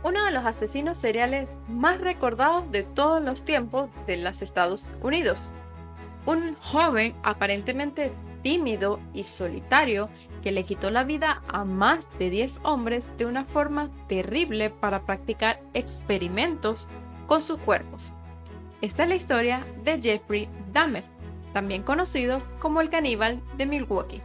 uno de los asesinos seriales más recordados de todos los tiempos de los Estados Unidos. Un joven aparentemente tímido y solitario que le quitó la vida a más de 10 hombres de una forma terrible para practicar experimentos con sus cuerpos. Esta es la historia de Jeffrey Dahmer, también conocido como el caníbal de Milwaukee.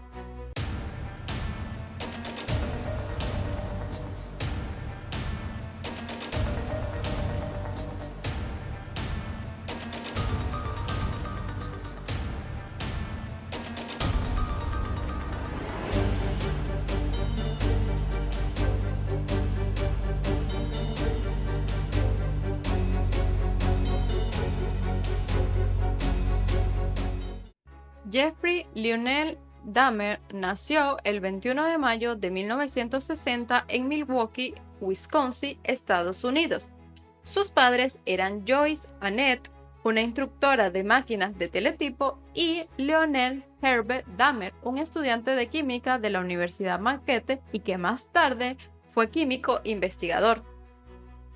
Jeffrey Lionel Dahmer nació el 21 de mayo de 1960 en Milwaukee, Wisconsin, Estados Unidos. Sus padres eran Joyce Annette, una instructora de máquinas de teletipo, y Lionel Herbert Dahmer, un estudiante de química de la Universidad Marquette y que más tarde fue químico investigador.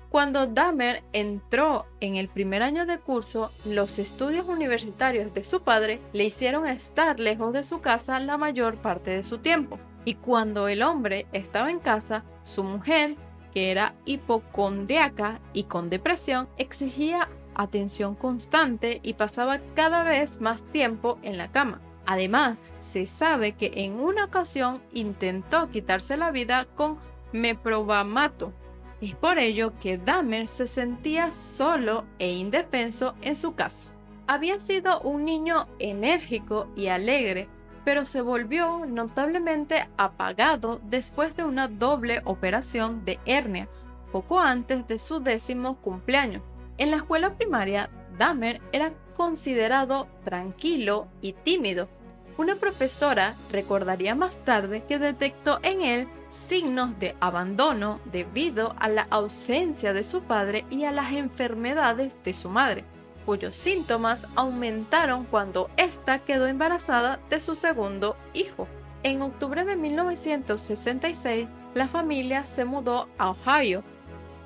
Cuando Dahmer entró en el primer año de curso, los estudios universitarios de su padre le hicieron estar lejos de su casa la mayor parte de su tiempo. Y cuando el hombre estaba en casa, su mujer, que era hipocondríaca y con depresión, exigía atención constante y pasaba cada vez más tiempo en la cama. Además, se sabe que en una ocasión intentó quitarse la vida con meprobamato. Es por ello que Dahmer se sentía solo e indefenso en su casa. Había sido un niño enérgico y alegre, pero se volvió notablemente apagado después de una doble operación de hernia, poco antes de su 10º cumpleaños. En la escuela primaria, Dahmer era considerado tranquilo y tímido. Una profesora recordaría más tarde que detectó en él signos de abandono debido a la ausencia de su padre y a las enfermedades de su madre, cuyos síntomas aumentaron cuando ésta quedó embarazada de su segundo hijo. En octubre de 1966, la familia se mudó a Ohio,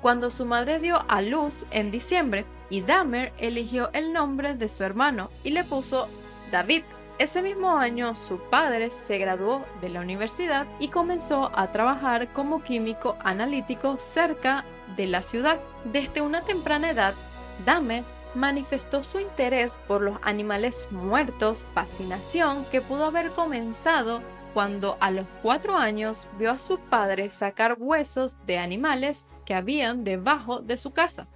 cuando su madre dio a luz en diciembre, y Dahmer eligió el nombre de su hermano y le puso David. Ese mismo año, su padre se graduó de la universidad y comenzó a trabajar como químico analítico cerca de la ciudad. Desde una temprana edad, Dahmer manifestó su interés por los animales muertos, fascinación que pudo haber comenzado cuando a los 4 años vio a su padre sacar huesos de animales que habían debajo de su casa.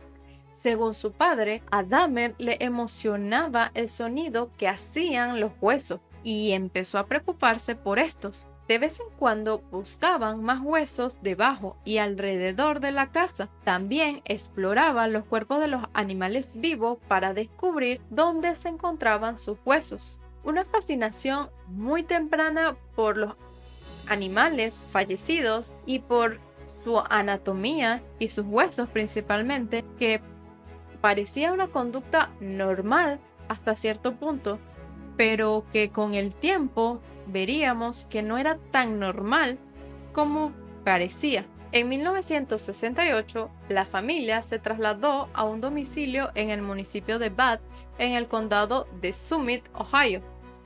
Según su padre, a Dahmer le emocionaba el sonido que hacían los huesos y empezó a preocuparse por estos. De vez en cuando buscaban más huesos debajo y alrededor de la casa. También exploraba los cuerpos de los animales vivos para descubrir dónde se encontraban sus huesos. Una fascinación muy temprana por los animales fallecidos y por su anatomía y sus huesos principalmente, que parecía una conducta normal hasta cierto punto, pero que con el tiempo veríamos que no era tan normal como parecía. En 1968, la familia se trasladó a un domicilio en el municipio de Bath, en el condado de Summit, Ohio.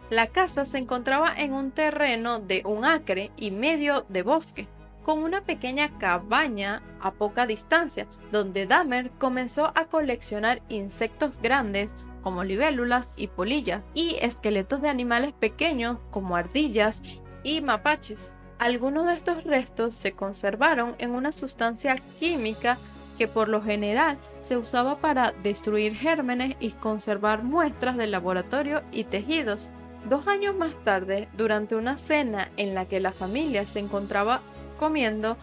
La casa se encontraba en un terreno de 1,5 acres de bosque, con una pequeña cabaña a poca distancia, donde Dahmer comenzó a coleccionar insectos grandes como libélulas y polillas, y esqueletos de animales pequeños como ardillas y mapaches. Algunos de estos restos se conservaron en una sustancia química que por lo general se usaba para destruir gérmenes y conservar muestras del laboratorio y tejidos. 2 años más tarde, durante una cena en la que la familia se encontraba comiendo,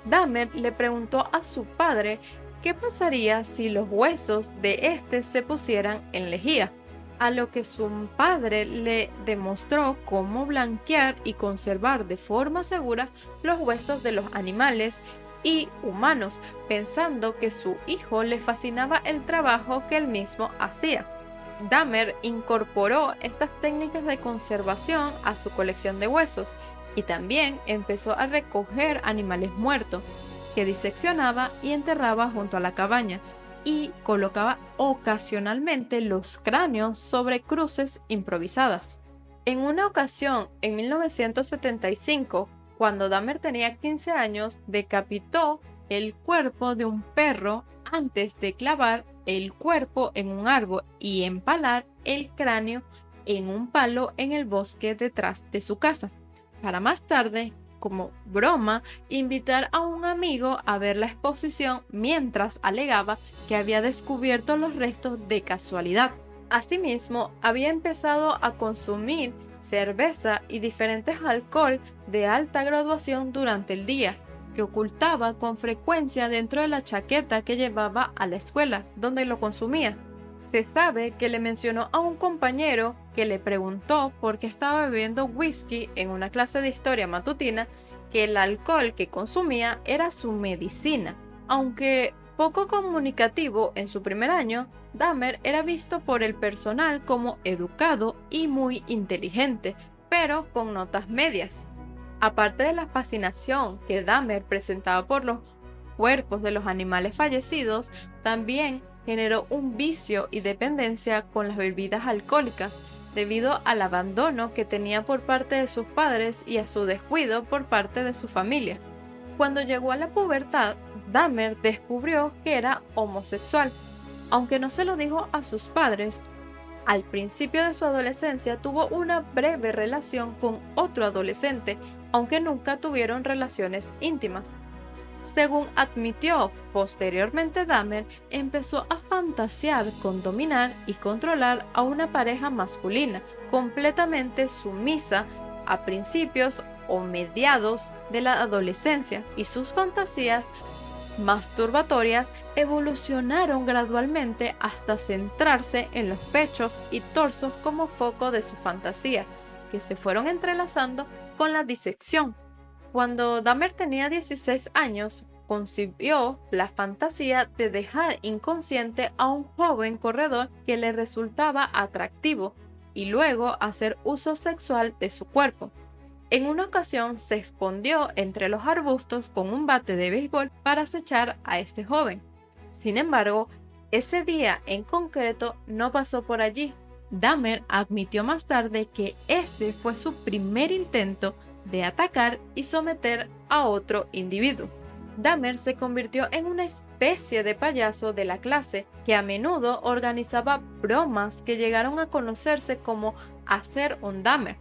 Dahmer le preguntó a su padre qué pasaría si los huesos de este se pusieran en lejía, a lo que su padre le demostró cómo blanquear y conservar de forma segura los huesos de los animales y humanos, pensando que su hijo le fascinaba el trabajo que él mismo hacía. Dahmer incorporó estas técnicas de conservación a su colección de huesos y también empezó a recoger animales muertos. que diseccionaba y enterraba junto a la cabaña y colocaba ocasionalmente los cráneos sobre cruces improvisadas. En una ocasión, en 1975, cuando Dahmer tenía 15 años, decapitó el cuerpo de un perro antes de clavar el cuerpo en un árbol y empalar el cráneo en un palo en el bosque detrás de su casa, para más tarde, como broma, invitar a un amigo a ver la exposición mientras alegaba que había descubierto los restos de casualidad. Asimismo, había empezado a consumir cerveza y diferentes alcohol de alta graduación durante el día, que ocultaba con frecuencia dentro de la chaqueta que llevaba a la escuela, donde lo consumía. Se sabe que le mencionó a un compañero que le preguntó por qué estaba bebiendo whisky en una clase de historia matutina, que el alcohol que consumía era su medicina. Aunque poco comunicativo en su primer año, Dahmer era visto por el personal como educado y muy inteligente, pero con notas medias. Aparte de la fascinación que Dahmer presentaba por los cuerpos de los animales fallecidos, también generó un vicio y dependencia con las bebidas alcohólicas, debido al abandono que tenía por parte de sus padres y a su descuido por parte de su familia. Cuando llegó a la pubertad, Dahmer descubrió que era homosexual, aunque no se lo dijo a sus padres. Al principio de su adolescencia tuvo una breve relación con otro adolescente, aunque nunca tuvieron relaciones íntimas. Según admitió posteriormente, Dahmer empezó a fantasear con dominar y controlar a una pareja masculina completamente sumisa a principios o mediados de la adolescencia, y sus fantasías masturbatorias evolucionaron gradualmente hasta centrarse en los pechos y torsos como foco de su fantasía, que se fueron entrelazando con la disección. Cuando Dahmer tenía 16 años, concibió la fantasía de dejar inconsciente a un joven corredor que le resultaba atractivo y luego hacer uso sexual de su cuerpo. En una ocasión se escondió entre los arbustos con un bate de béisbol para acechar a este joven. Sin embargo, ese día en concreto no pasó por allí. Dahmer admitió más tarde que ese fue su primer intento de atacar y someter a otro individuo. Dahmer se convirtió en una especie de payaso de la clase que a menudo organizaba bromas que llegaron a conocerse como hacer un Dahmer.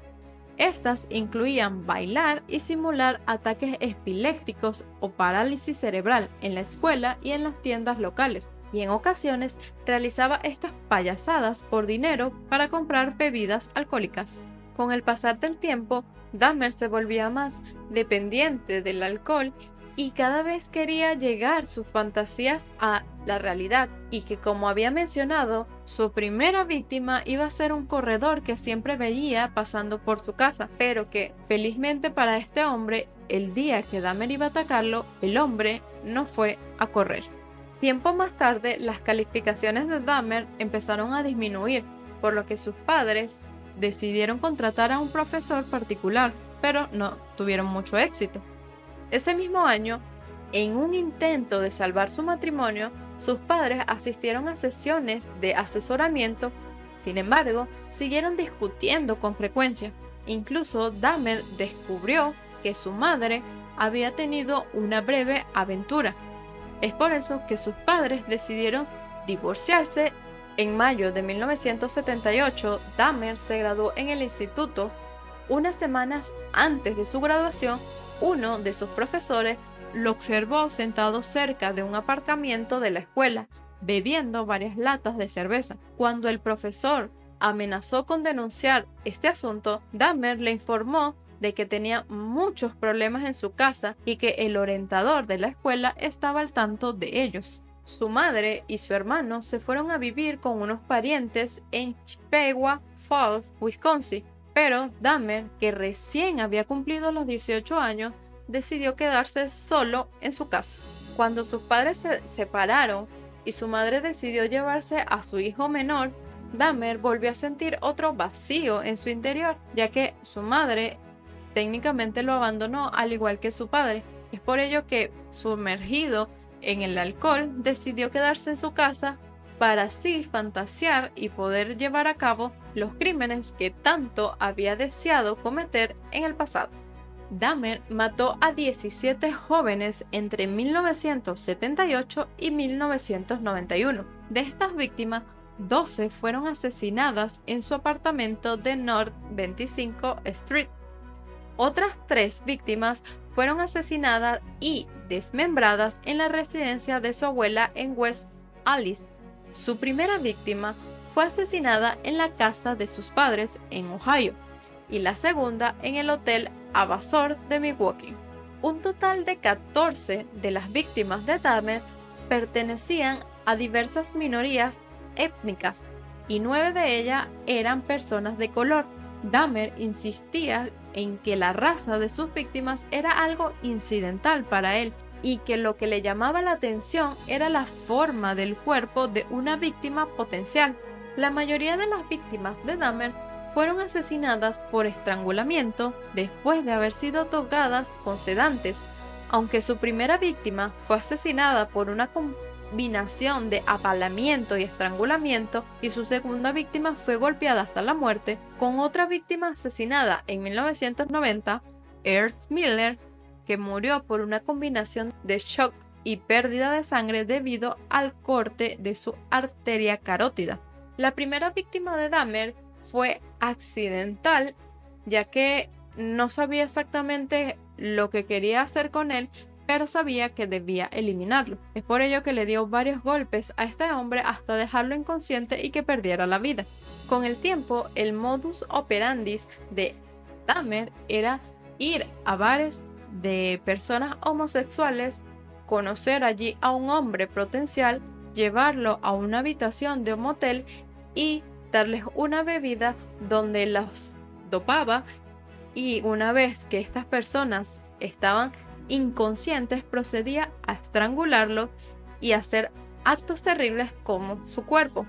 Estas incluían bailar y simular ataques epilépticos o parálisis cerebral en la escuela y en las tiendas locales, y en ocasiones realizaba estas payasadas por dinero para comprar bebidas alcohólicas. Con el pasar del tiempo, Dahmer se volvía más dependiente del alcohol y cada vez quería llegar sus fantasías a la realidad, y que, como había mencionado, su primera víctima iba a ser un corredor que siempre veía pasando por su casa, pero que felizmente para este hombre, el día que Dahmer iba a atacarlo, el hombre no fue a correr. Tiempo más tarde, las calificaciones de Dahmer empezaron a disminuir, por lo que sus padres decidieron contratar a un profesor particular, pero no tuvieron mucho éxito. Ese mismo año, en un intento de salvar su matrimonio, sus padres asistieron a sesiones de asesoramiento. Sin embargo, siguieron discutiendo con frecuencia. Incluso Dahmer descubrió que su madre había tenido una breve aventura. Es por eso que sus padres decidieron divorciarse. En mayo de 1978, Dahmer se graduó en el instituto. Unas semanas antes de su graduación, uno de sus profesores lo observó sentado cerca de un aparcamiento de la escuela, bebiendo varias latas de cerveza. Cuando el profesor amenazó con denunciar este asunto, Dahmer le informó de que tenía muchos problemas en su casa y que el orientador de la escuela estaba al tanto de ellos. Su madre y su hermano se fueron a vivir con unos parientes en Chippewa Falls, Wisconsin, pero Dahmer, que recién había cumplido los 18 años, decidió quedarse solo en su casa. Cuando sus padres se separaron y su madre decidió llevarse a su hijo menor, Dahmer volvió a sentir otro vacío en su interior, ya que su madre técnicamente lo abandonó al igual que su padre. Es por ello que, sumergido en el alcohol, decidió quedarse en su casa para así fantasear y poder llevar a cabo los crímenes que tanto había deseado cometer en el pasado. Dahmer mató a 17 jóvenes entre 1978 y 1991. De estas víctimas, 12 fueron asesinadas en su apartamento de North 25 Street. Otras 3 víctimas fueron asesinadas y desmembradas en la residencia de su abuela en West Allis. Su primera víctima fue asesinada en la casa de sus padres en Ohio y la segunda en el Hotel Avasor de Milwaukee. Un total de 14 de las víctimas de Dahmer pertenecían a diversas minorías étnicas y 9 de ellas eran personas de color. Dahmer insistía en que la raza de sus víctimas era algo incidental para él y que lo que le llamaba la atención era la forma del cuerpo de una víctima potencial. La mayoría de las víctimas de Dahmer fueron asesinadas por estrangulamiento después de haber sido tocadas con sedantes, aunque su primera víctima fue asesinada por una combinación de apalamiento y estrangulamiento y su segunda víctima fue golpeada hasta la muerte, con otra víctima asesinada en 1990, Ernst Miller, que murió por una combinación de shock y pérdida de sangre debido al corte de su arteria carótida. La primera víctima de Dahmer fue accidental, ya que no sabía exactamente lo que quería hacer con él, pero sabía que debía eliminarlo. Es por ello que le dio varios golpes a este hombre hasta dejarlo inconsciente y que perdiera la vida. Con el tiempo, el modus operandi de Dahmer era ir a bares de personas homosexuales, conocer allí a un hombre potencial, llevarlo a una habitación de un motel y darles una bebida donde los dopaba, y una vez que estas personas estaban inconscientes procedía a estrangularlos y hacer actos terribles con su cuerpo.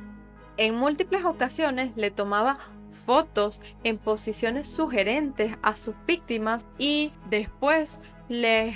En múltiples ocasiones le tomaba fotos en posiciones sugerentes a sus víctimas y después les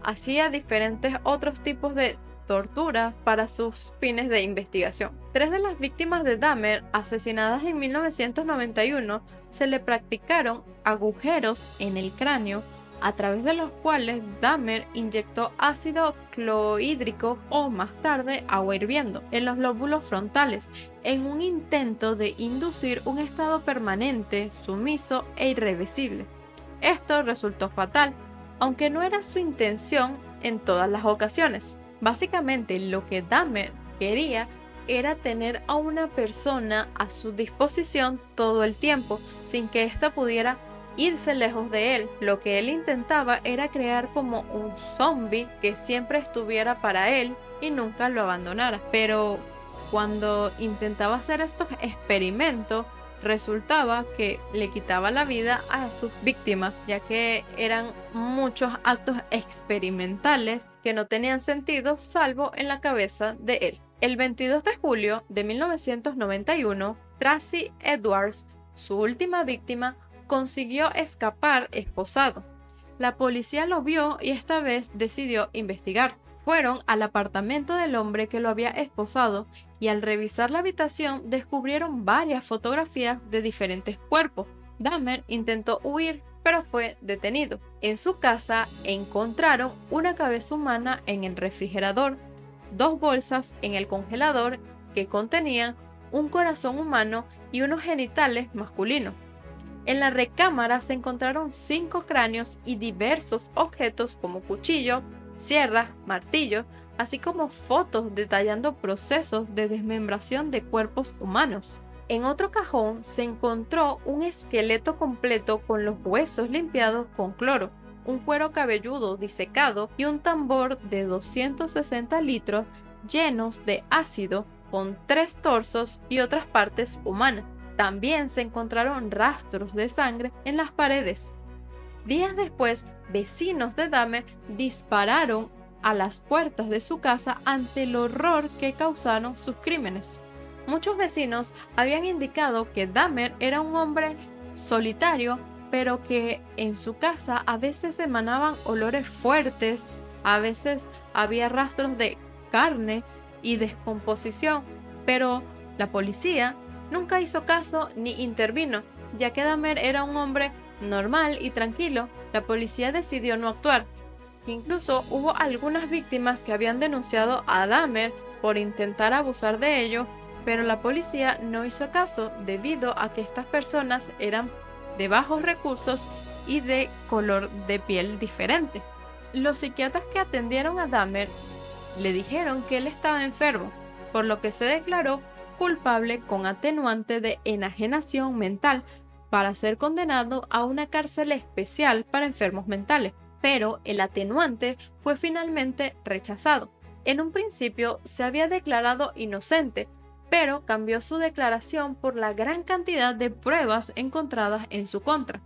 hacía diferentes otros tipos de tortura para sus fines de investigación. 3 de las víctimas de Dahmer, asesinadas en 1991, se le practicaron agujeros en el cráneo a través de los cuales Dahmer inyectó ácido clorhídrico o más tarde agua hirviendo en los lóbulos frontales en un intento de inducir un estado permanente, sumiso e irreversible. Esto resultó fatal, aunque no era su intención en todas las ocasiones. Básicamente lo que Dahmer quería era tener a una persona a su disposición todo el tiempo, sin que ésta pudiera irse lejos de él. Lo que él intentaba era crear como un zombie que siempre estuviera para él y nunca lo abandonara. Pero cuando intentaba hacer estos experimentos, resultaba que le quitaba la vida a sus víctimas, ya que eran muchos actos experimentales que no tenían sentido salvo en la cabeza de él. El 22 de julio de 1991, Tracy Edwards, su última víctima, consiguió escapar esposado. La policía lo vio y esta vez decidió investigar. Fueron al apartamento del hombre que lo había esposado y al revisar la habitación descubrieron varias fotografías de diferentes cuerpos. Dahmer intentó huir, pero fue detenido. En su casa encontraron una cabeza humana en el refrigerador, 2 bolsas en el congelador que contenían un corazón humano y unos genitales masculinos. En la recámara se encontraron 5 cráneos y diversos objetos como cuchillo, sierra, martillo, así como fotos detallando procesos de desmembración de cuerpos humanos. En otro cajón se encontró un esqueleto completo con los huesos limpiados con cloro, un cuero cabelludo disecado y un tambor de 260 litros llenos de ácido con 3 torsos y otras partes humanas. También se encontraron rastros de sangre en las paredes. Días después, vecinos de Dahmer dispararon a las puertas de su casa ante el horror que causaron sus crímenes. Muchos vecinos habían indicado que Dahmer era un hombre solitario pero que en su casa a veces emanaban olores fuertes, a veces había rastros de carne y descomposición, pero la policía nunca hizo caso ni intervino, ya que Dahmer era un hombre normal y tranquilo. La policía decidió no actuar. Incluso hubo algunas víctimas que habían denunciado a Dahmer por intentar abusar de ellos, pero la policía no hizo caso debido a que estas personas eran de bajos recursos y de color de piel diferente. Los psiquiatras que atendieron a Dahmer le dijeron que él estaba enfermo, por lo que se declaró culpable con atenuante de enajenación mental para ser condenado a una cárcel especial para enfermos mentales, pero el atenuante fue finalmente rechazado. En un principio se había declarado inocente, pero cambió su declaración por la gran cantidad de pruebas encontradas en su contra.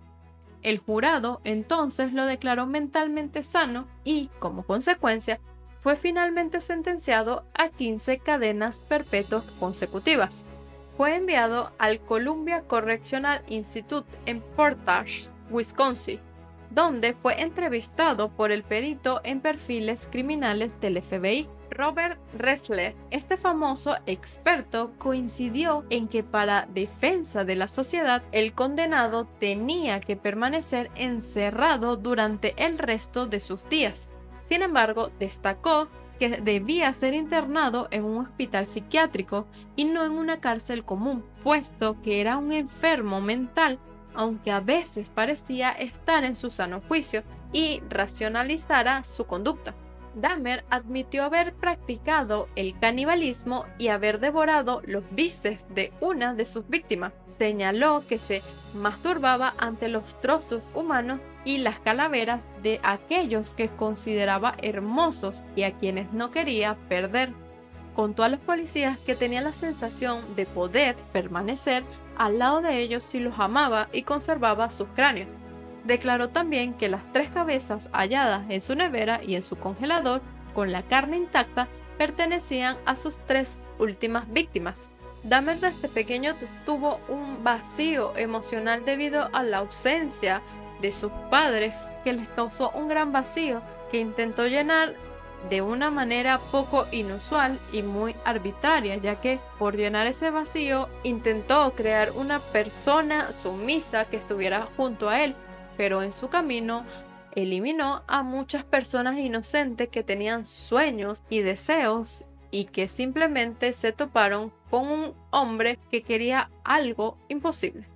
El jurado entonces lo declaró mentalmente sano y, como consecuencia, fue finalmente sentenciado a 15 cadenas perpetuas consecutivas. Fue enviado al Columbia Correctional Institute en Portage, Wisconsin, donde fue entrevistado por el perito en perfiles criminales del FBI, Robert Ressler. Este famoso experto coincidió en que para defensa de la sociedad, el condenado tenía que permanecer encerrado durante el resto de sus días. Sin embargo, destacó que debía ser internado en un hospital psiquiátrico y no en una cárcel común, puesto que era un enfermo mental, aunque a veces parecía estar en su sano juicio y racionalizara su conducta. Dahmer admitió haber practicado el canibalismo y haber devorado los bises de una de sus víctimas. Señaló que se masturbaba ante los trozos humanos y las calaveras de aquellos que consideraba hermosos y a quienes no quería perder. Contó a los policías que tenía la sensación de poder permanecer al lado de ellos si los amaba y conservaba sus cráneos. Declaró también que las 3 cabezas halladas en su nevera y en su congelador, con la carne intacta, pertenecían a sus 3 últimas víctimas. Dahmer desde pequeño tuvo un vacío emocional debido a la ausencia de sus padres, que les causó un gran vacío que intentó llenar de una manera poco inusual y muy arbitraria, ya que por llenar ese vacío intentó crear una persona sumisa que estuviera junto a él, pero en su camino eliminó a muchas personas inocentes que tenían sueños y deseos y que simplemente se toparon con un hombre que quería algo imposible.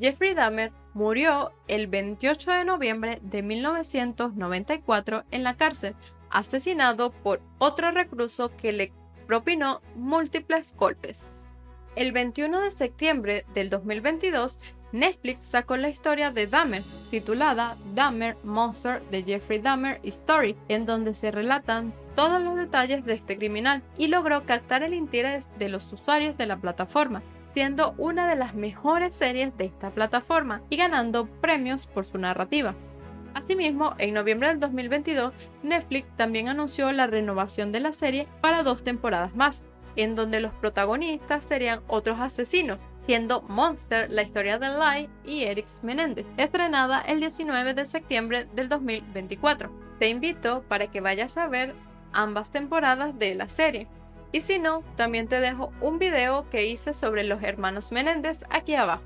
Jeffrey Dahmer murió el 28 de noviembre de 1994 en la cárcel, asesinado por otro recluso que le propinó múltiples golpes. El 21 de septiembre del 2022, Netflix sacó la historia de Dahmer, titulada Dahmer Monster: The Jeffrey Dahmer Story, en donde se relatan todos los detalles de este criminal, y logró captar el interés de los usuarios de la plataforma, siendo una de las mejores series de esta plataforma y ganando premios por su narrativa. Asimismo, en noviembre del 2022, Netflix también anunció la renovación de la serie para 2 temporadas más, en donde los protagonistas serían otros asesinos, siendo Monster la historia de Lai y Eric Menéndez, estrenada el 19 de septiembre del 2024. Te invito para que vayas a ver ambas temporadas de la serie. Y si no, también te dejo un video que hice sobre los hermanos Menéndez aquí abajo.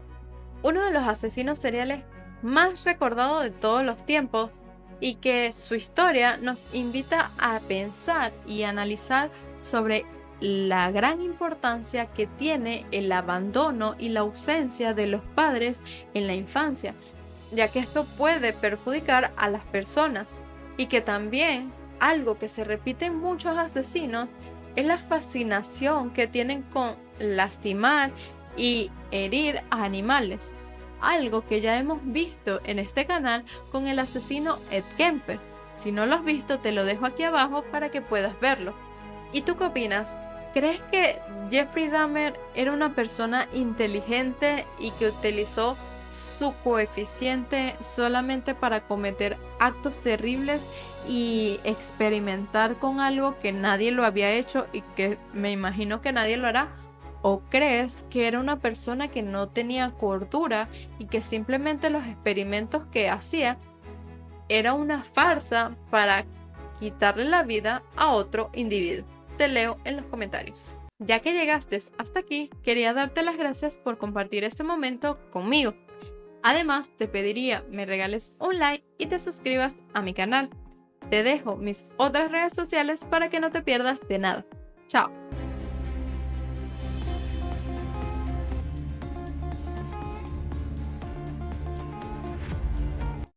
Uno de los asesinos seriales más recordados de todos los tiempos, y que su historia nos invita a pensar y analizar sobre la gran importancia que tiene el abandono y la ausencia de los padres en la infancia, ya que esto puede perjudicar a las personas, y que también algo que se repite en muchos asesinos es la fascinación que tienen con lastimar y herir a animales, algo que ya hemos visto en este canal con el asesino Ed Kemper. Si no lo has visto, te lo dejo aquí abajo para que puedas verlo. ¿Y tú qué opinas? ¿Crees que Jeffrey Dahmer era una persona inteligente y que utilizó su coeficiente solamente para cometer actos terribles y experimentar con algo que nadie lo había hecho y que me imagino que nadie lo hará? ¿O crees que era una persona que no tenía cordura y que simplemente los experimentos que hacía era una farsa para quitarle la vida a otro individuo? Te leo en los comentarios. Ya que llegaste hasta aquí, quería darte las gracias por compartir este momento conmigo. Además, te pediría me regales un like y te suscribas a mi canal. Te dejo mis otras redes sociales para que no te pierdas de nada. Chao.